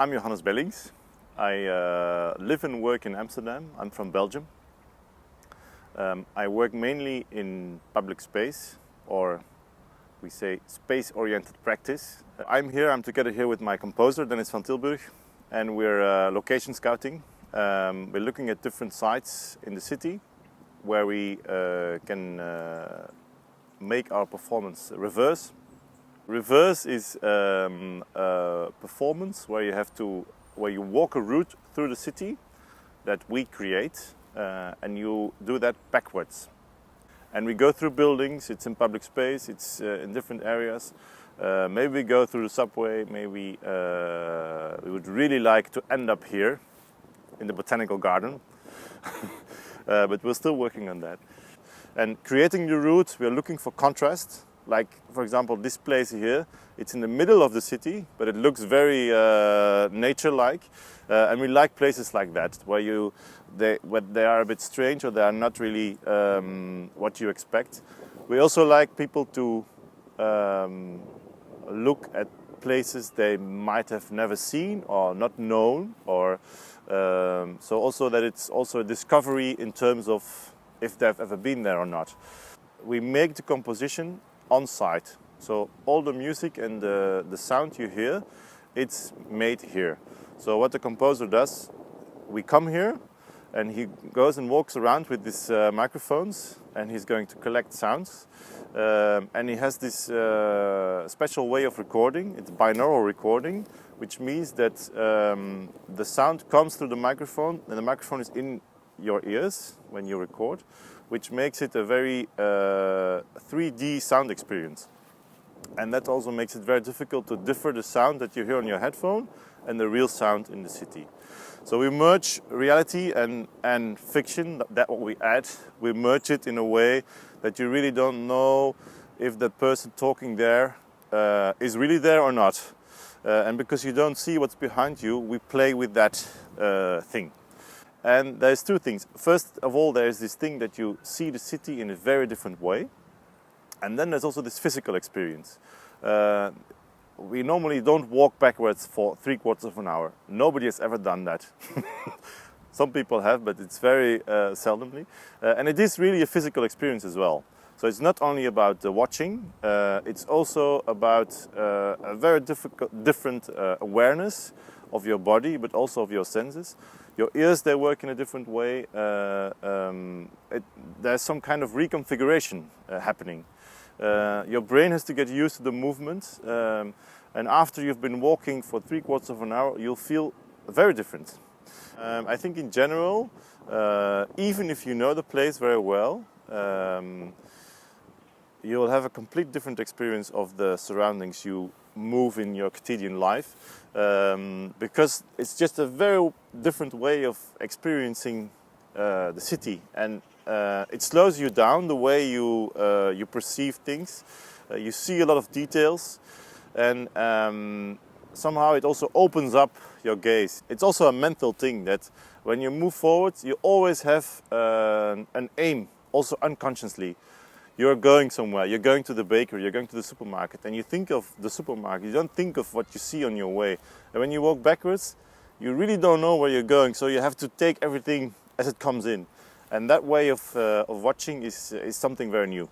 I'm Johannes Bellink. I live and work in Amsterdam. I'm from Belgium. I work mainly in public space, or we say space-oriented practice. I'm together here with my composer, Dennis van Tilburg, and we're location scouting. We're looking at different sites in the city where we can make our performance reverse. Reverse is a performance where you walk a route through the city that we create, and you do that backwards. And we go through buildings. It's in public space. It's in different areas. Maybe we go through the subway. Maybe we would really like to end up here in the Botanical garden, but we're still working on that. And creating the route, we are looking for contrast. Like, for example, this place here, it's in the middle of the city, but it looks very nature-like. And we like places like that, where they are a bit strange or they are not really what you expect. We also like people to look at places they might have never seen or not known, or so also that it's also a discovery in terms of if they've ever been there or not. We make the composition on site, so all the music and the sound you hear, it's made here. So what the composer does, we come here and he goes and walks around with these microphones, and he's going to collect sounds, and he has this special way of recording. It's binaural recording, which means that the sound comes through the microphone and the microphone is in your ears when you record, which makes it a very 3D sound experience. And that also makes it very difficult to differ the sound that you hear on your headphone and the real sound in the city. So we merge reality and fiction, that's what we add. We merge it in a way that you really don't know if the person talking there is really there or not. And because you don't see what's behind you, we play with that thing. And there's two things. First of all, there's this thing that you see the city in a very different way. And then there's also this physical experience. We normally don't walk backwards for 3/4 of an hour. Nobody has ever done that. Some people have, but it's very seldomly. And it is really a physical experience as well. So it's not only about the watching, it's also about a very different awareness of your body, but also of your senses. Your ears, they work in a different way. There's some kind of reconfiguration happening. Your brain has to get used to the movement, and after you've been walking for 3/4 of an hour, you'll feel very different. I think in general, even if you know the place very well, you'll have a complete different experience of the surroundings you move in your quotidian life, because it's just a very different way of experiencing the city, and it slows you down the way you perceive things. You see a lot of details, and somehow it also opens up your gaze. It's also a mental thing that when you move forward, you always have an aim, also unconsciously. You're going somewhere, you're going to the bakery, you're going to the supermarket, and you think of the supermarket, you don't think of what you see on your way. And when you walk backwards, you really don't know where you're going, so you have to take everything as it comes in. And that way of watching is something very new.